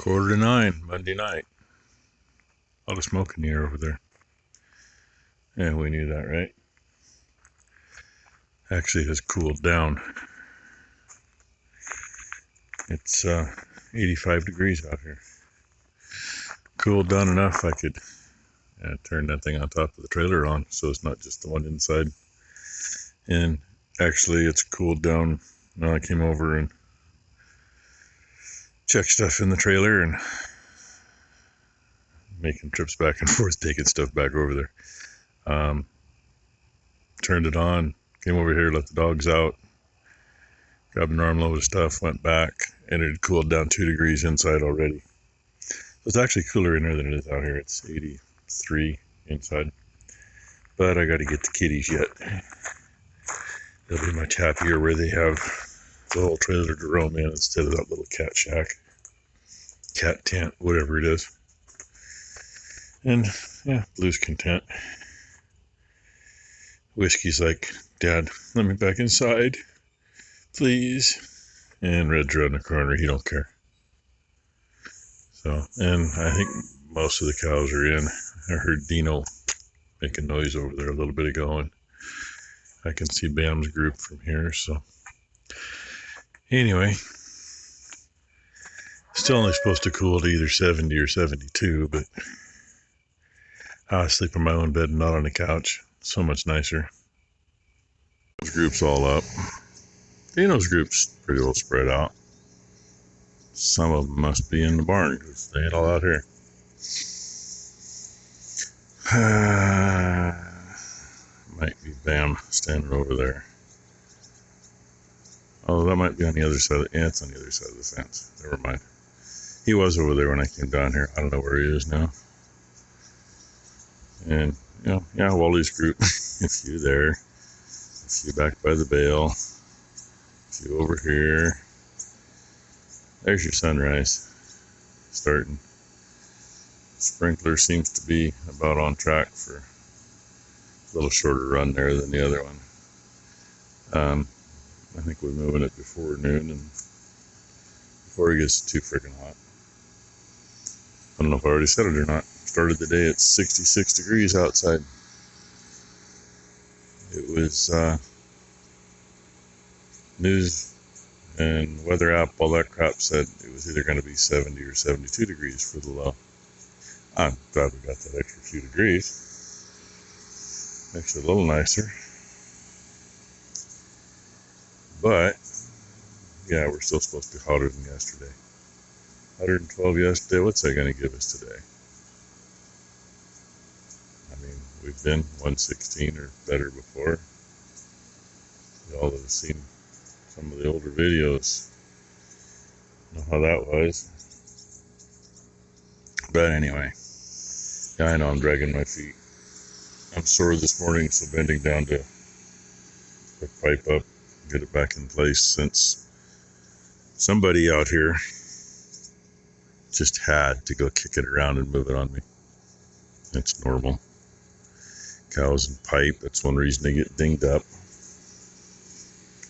8:45 Monday night. A lot of smoke in the air over there. Yeah, we knew that, right? Actually, it has cooled down. It's 85 degrees out here. Cooled down enough I could turn that thing on top of the trailer on, so it's not just the one inside. And actually, it's cooled down. Now I came over and checked stuff in the trailer and making trips back and forth, taking stuff back over there. Turned it on, came over here, let the dogs out, grabbed an armload of stuff, went back, and it had cooled down 2 degrees inside already. So it's actually cooler in there than it is out here. It's 83 inside. But I got to get the kitties yet. They'll be much happier where they have the whole trailer to roam in instead of that little cat shack, cat tent, whatever it is. And yeah, Blue's content. Whiskey's like, Dad, let me back inside, please. And Red's around the corner, he don't care. So, and I think most of the cows are in. I heard Dino making noise over there a little bit ago, and I can see Bam's group from here. So anyway, still only supposed to cool to either 70 or 72, but I sleep in my own bed and not on the couch. So much nicer. This group's all up. Dino's group's pretty well spread out. Some of them must be in the barn because they ain't all out here. Might be Bam standing over there. Oh, that might be on the other side. Yeah, it's on the other side of the fence. Never mind. He was over there when I came down here. I don't know where he is now. And, yeah, Wally's group. A few there. A few back by the bale. A few over here. There's your sunrise. Starting. Sprinkler seems to be about on track for a little shorter run there than the other one. I think we're moving it before noon and before it gets too freaking hot. I don't know if I already said it or not. Started the day at 66 degrees outside. It was news and weather app, all that crap said it was either going to be 70 or 72 degrees for the low. I'm glad we got that extra few degrees. Makes it a little nicer. But, yeah, we're still supposed to be hotter than yesterday. 112 yesterday, what's that going to give us today? I mean, we've been 116 or better before. Y'all that have seen some of the older videos know how that was. But anyway, yeah, I know I'm dragging my feet. I'm sore this morning, so bending down to hook pipe up, get it back in place, since somebody out here just had to go kick it around and move it on me. It's normal. Cows and pipe, that's one reason they get dinged up.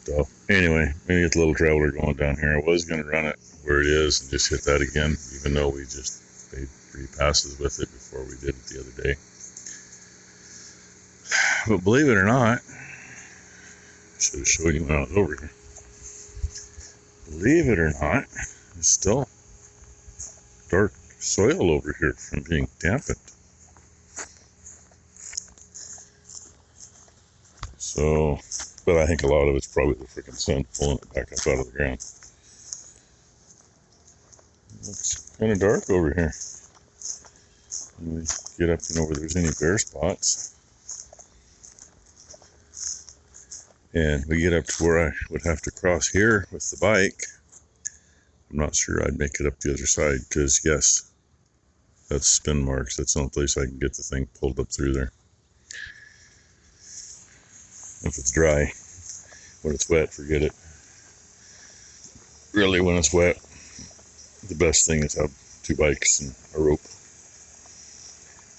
So anyway, I'm gonna get the little traveler going down here. I was gonna run it where it is and just hit that again, even though we just made 3 passes with it before we did it the other day. But believe it or not, I should have showed you when I was over here. Believe it or not, it's still dark soil over here from being dampened. So, but I think a lot of it's probably the freaking sun pulling it back up out of the ground. It looks kind of dark over here. Let me get up and over if there's any bare spots. And we get up to where I would have to cross here with the bike. I'm not sure I'd make it up the other side because, yes, that's spin marks. That's the only place I can get the thing pulled up through there. If it's dry. When it's wet, forget it. Really, when it's wet, the best thing is have 2 bikes and a rope.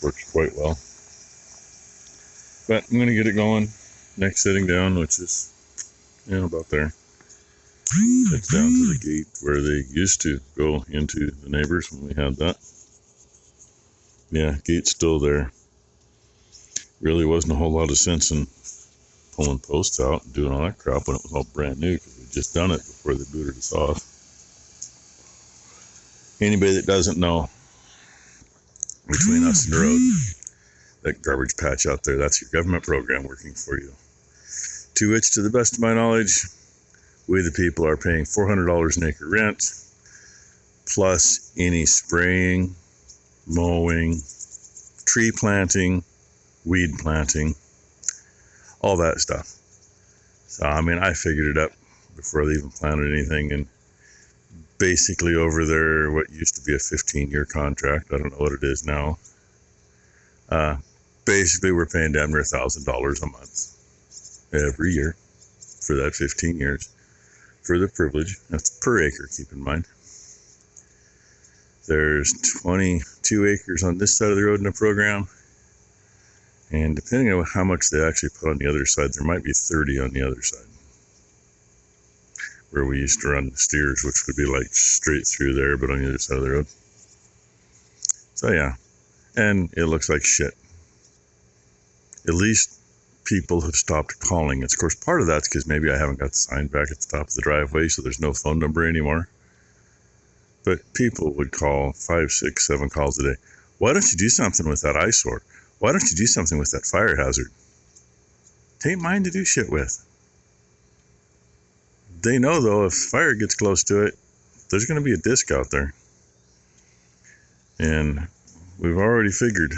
Works quite well. But I'm going to get it going. Next sitting down, which is, about there. It's down to the gate where they used to go into the neighbors when we had that. Yeah, gate's still there. Really wasn't a whole lot of sense in pulling posts out and doing all that crap when it was all brand new, because we'd just done it before they booted us off. Anybody that doesn't know, between us and the road, that garbage patch out there, that's your government program working for you. To which, to the best of my knowledge, we the people are paying $400 an acre rent, plus any spraying, mowing, tree planting, weed planting, all that stuff. So, I mean, I figured it up before they even planted anything, and basically over there, what used to be a 15-year contract, I don't know what it is now, basically we're paying damn near $1,000 a month every year for that 15 years for the privilege. That's per acre, keep in mind. There's 22 acres on this side of the road in the program, and depending on how much they actually put on the other side, there might be 30 on the other side, where we used to run the steers, which would be like straight through there, but on the other side of the road. So yeah, and it looks like shit. At least people have stopped calling. Of course, part of that's because maybe I haven't got the sign back at the top of the driveway, so there's no phone number anymore. But people would call 5, 6, 7 calls a day. Why don't you do something with that eyesore? Why don't you do something with that fire hazard? It ain't mine to do shit with. They know, though, if fire gets close to it, there's going to be a disc out there. And we've already figured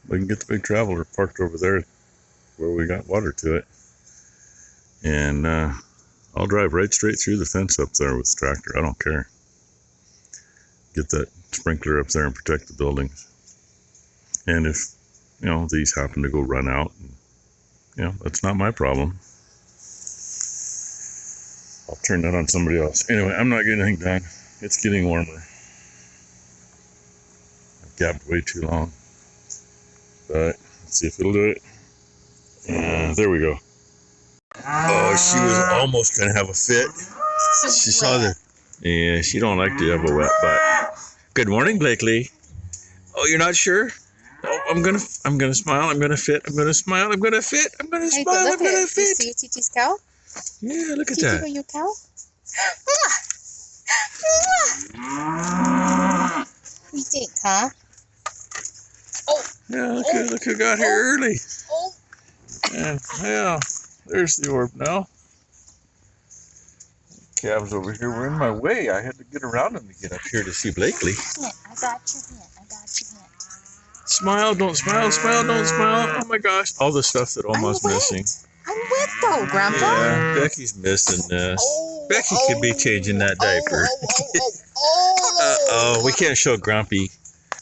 we can get the big traveler parked over there where we got water to it. And I'll drive right straight through the fence up there with the tractor. I don't care. Get that sprinkler up there and protect the buildings. And if, these happen to go run out, that's not my problem. I'll turn that on somebody else. Anyway, I'm not getting anything done. It's getting warmer. I've gabbed way too long. But let's see if it'll do it. There we go. Oh, she was almost going to have a fit. She saw the... Yeah, she don't like to have a wet butt. Good morning, Blakely. Oh, you're not sure? Oh, I'm gonna smile. I'm gonna fit. I'm gonna smile. I'm gonna fit. I'm gonna smile. I'm gonna fit. You see Titi's cow? Yeah, look at that. Titi, your cow? What do you think, huh? Oh. Yeah, look who got here early. Oh. Yeah, there's the orb now. Calves over here were in my way. I had to get around them to get up here to see Blakely. I got your hint. Smile, don't smile, smile, don't smile. Oh my gosh. All the stuff that Oma's missing. I'm wet though, Grandpa. Yeah, Becky's missing this. Becky could be changing that diaper. Uh-oh, we can't show Grumpy.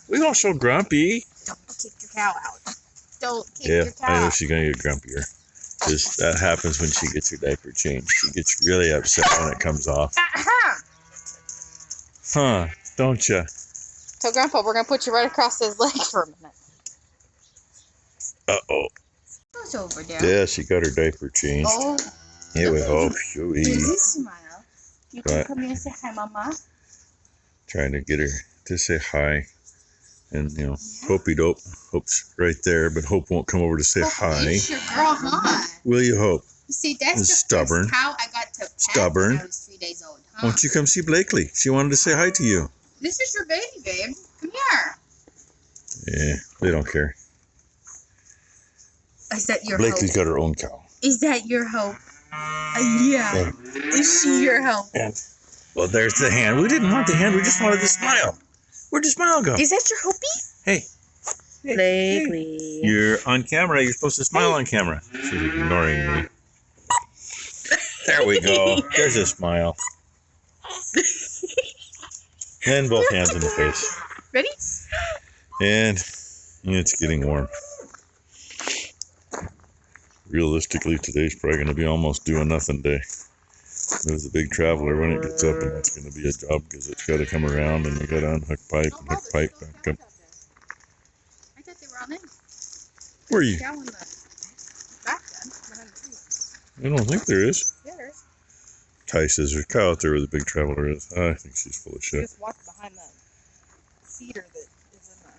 We don't show Grumpy. Don't kick your cow out. Don't kick your cow out. I know she's going to get grumpier. Because that happens when she gets her diaper changed. She gets really upset when it comes off. Huh, don't ya? So, Grandpa, we're going to put you right across his leg for a minute. Uh-oh. Who's over there? Yeah, she got her diaper changed. Oh. Here we go. Shoo-wee. Easy smile. You can come here and say hi, Mama. Trying to get her to say hi. And, Hopey Dope. Hope's right there, but Hope won't come over to say hi. It's your girl, huh? Will you, Hope? You see, that's the stubborn. First cow I got to pet Stubborn. when I was 3 days old, huh? Won't you come see Blakely? She wanted to say hi to you. This is your baby, babe. Come here. Yeah, they don't care. Is that your Blakely's hope? got her own cow. Is that your hope? Yeah. Is she your hope? And, well, there's the hand. We didn't want the hand. We just wanted the smile. Where'd the smile go? Is that your hopey? Hey. Blakely. Hey. You're on camera. You're supposed to smile on camera. She's ignoring me. There we go. There's a smile. And both hands in the face. Ready? And it's getting warm. Realistically, today's probably going to be almost do a nothing day. There's the big traveler when it gets up, and that's going to be a job because it's got to come around and we got to unhook pipe and hook pipe back up. I thought they were all in. Where are you? Down in the back then, behind the tree. I don't think there is. Yeah, there is. Ty says there's a cow out there where the big traveler is. I think she's full of shit. Just walk behind the cedar that is in the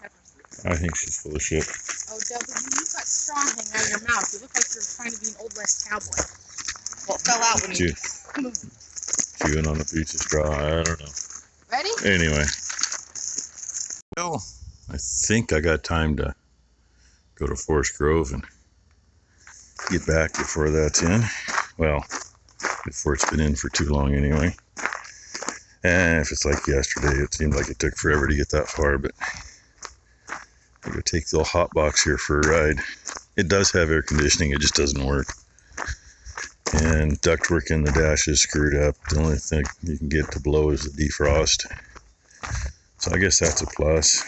peppers. I think she's full of shit. Oh, W, you've got straw hanging out of your mouth. You look like you're trying to be an Old West cowboy. Well, it fell out when you moved. Chewing on a piece of straw. I don't know. Ready? Anyway. Well, I think I got time to go to Forest Grove and get back before that's in. Well, before it's been in for too long anyway. And if it's like yesterday, it seemed like it took forever to get that far, but I'm going to take the old hot box here for a ride. It does have air conditioning, it just doesn't work. And ductwork in the dash is screwed up. The only thing you can get to blow is the defrost. So I guess that's a plus.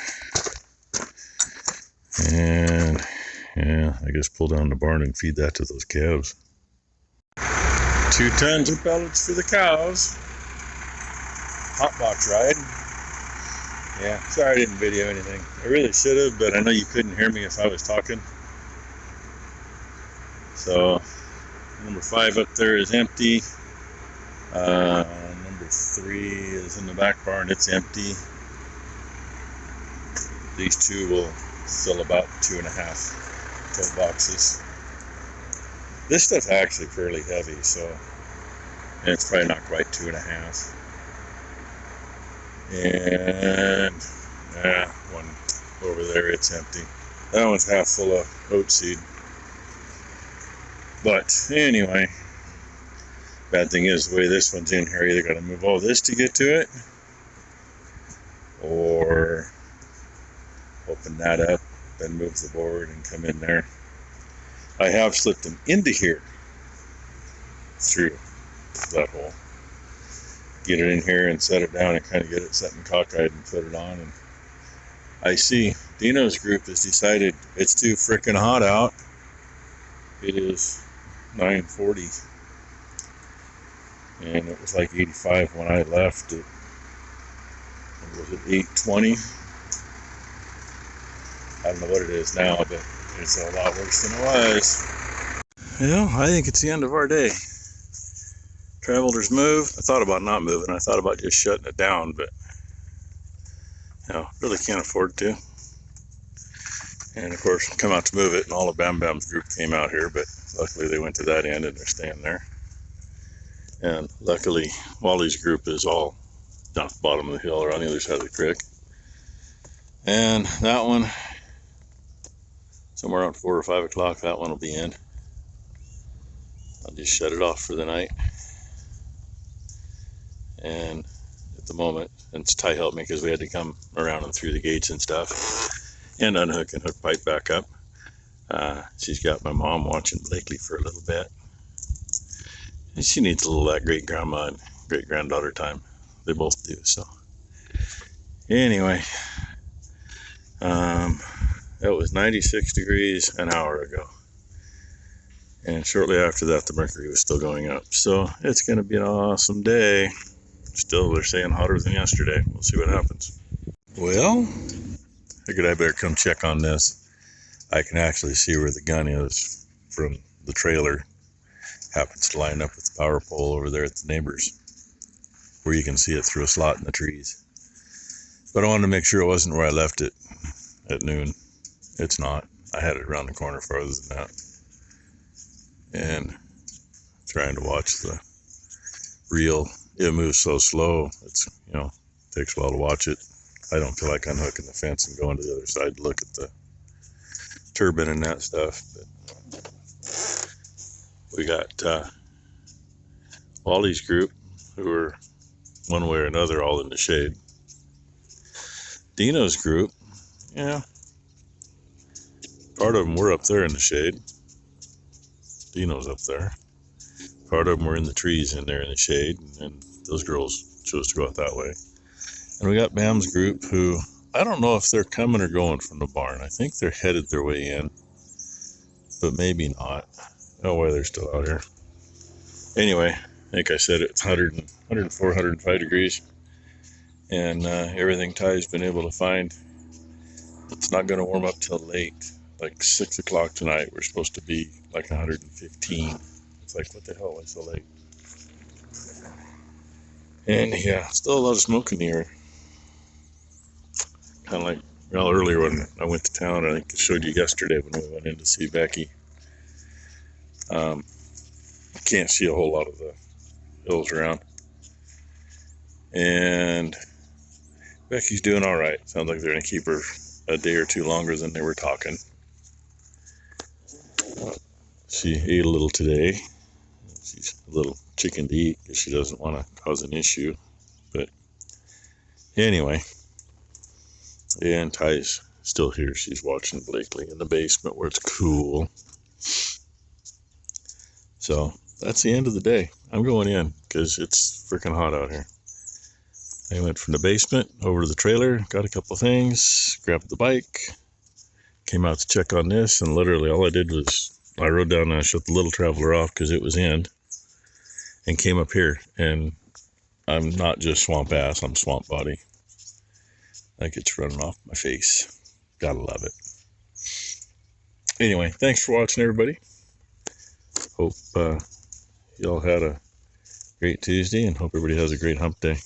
And yeah, I guess pull down the barn and feed that to those calves. 2 tons of pellets for the cows. Hot box ride. Yeah, sorry I didn't video anything. I really should have, but I know you couldn't hear me if I was talking. So, number 5 up there is empty. Number 3 is in the back barn, it's empty. These 2 will fill about 2.5 tote boxes. This stuff's actually fairly heavy, so and it's probably not quite 2.5. And one over there, it's empty. That one's half full of oat seed. But anyway, bad thing is the way this one's in here, either got to move all this to get to it, or open that up, then move the board and come in there. I have slipped them into here through that hole. Get it in here and set it down and kind of get it set and cockeyed and put it on. And I see Dino's group has decided it's too frickin' hot out. It is 9:40 and it was like 85 when I left. It was at 8:20. I don't know what it is now, but it's a lot worse than it was. Well, I think it's the end of our day. Travelers moved. I thought about not moving. I thought about just shutting it down, but really can't afford to. And of course, come out to move it, and all of Bam Bam's group came out here, but luckily they went to that end and they're staying there. And luckily, Wally's group is all down at the bottom of the hill or on the other side of the creek. And that one, somewhere around 4 or 5 o'clock, that one will be in. I'll just shut it off for the night. And at the moment, and Ty helped me because we had to come around and through the gates and stuff and unhook and hook pipe back up. She's got my mom watching Blakely for a little bit. And she needs a little of that great grandma and great granddaughter time. They both do. So anyway, it was 96 degrees an hour ago. And shortly after that, the mercury was still going up. So it's going to be an awesome day. Still, they're saying hotter than yesterday. We'll see what happens. Well, figured I better come check on this. I can actually see where the gun is from the trailer. Happens to line up with the power pole over there at the neighbor's, where you can see it through a slot in the trees. But I wanted to make sure it wasn't where I left it at noon. It's not. I had it around the corner farther than that. And trying to watch the reel. It moves so slow. It's, takes a while to watch it. I don't feel like unhooking the fence and going to the other side to look at the turbine and that stuff. But we got Wally's group, who are one way or another all in the shade. Dino's group, part of them were up there in the shade. Dino's up there. Part of them were in the trees in there in the shade, and those girls chose to go out that way. And we got Bam's group, who I don't know if they're coming or going from the barn. I think they're headed their way in, but maybe not. No way they're still out here. Anyway, I think I said it's 104, 105 degrees, and everything Ty's been able to find, it's not going to warm up till late, like 6 o'clock tonight. We're supposed to be like 115. It's like, what the hell, why so late? And yeah, still a lot of smoke in the air. Kind of like, well, earlier when I went to town, I think I showed you yesterday when we went in to see Becky. Can't see a whole lot of the hills around. And Becky's doing all right. Sounds like they're going to keep her a day or two longer than they were talking. She ate a little today. She's a little chicken to eat because she doesn't want to cause an issue. But anyway, and Ty's still here. She's watching Blakely in the basement where it's cool. So that's the end of the day. I'm going in because it's freaking hot out here. I went from the basement over to the trailer, got a couple things, grabbed the bike, came out to check on this, and literally all I did was I rode down and I shut the little traveler off because it was in, and came up here. And I'm not just swamp ass, I'm swamp body. Like it's running off my face. Gotta love it. Anyway, thanks for watching, everybody. Hope y'all had a great Tuesday, and hope everybody has a great hump day.